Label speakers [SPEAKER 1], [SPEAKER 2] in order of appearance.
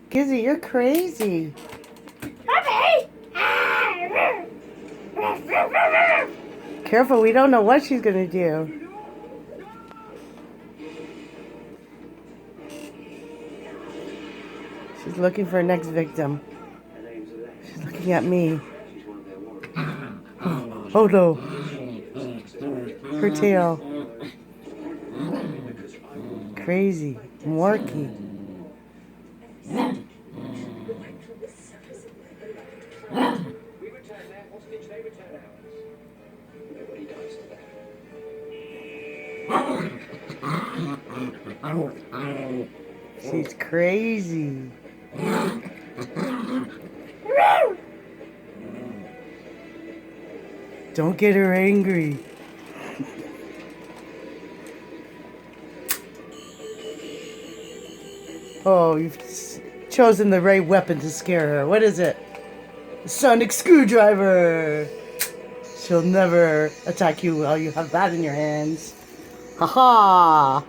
[SPEAKER 1] Gizzy, you're crazy. Careful, we don't know what she's gonna do. She's looking for her next victim. She's looking at me. Oh no. Her tail. Crazy. Morkie. She's crazy. Don't get her angry. Oh, you've chosen the right weapon to scare her. What is it? A sonic screwdriver. She'll never attack you while you have that in your hands. Ha ha!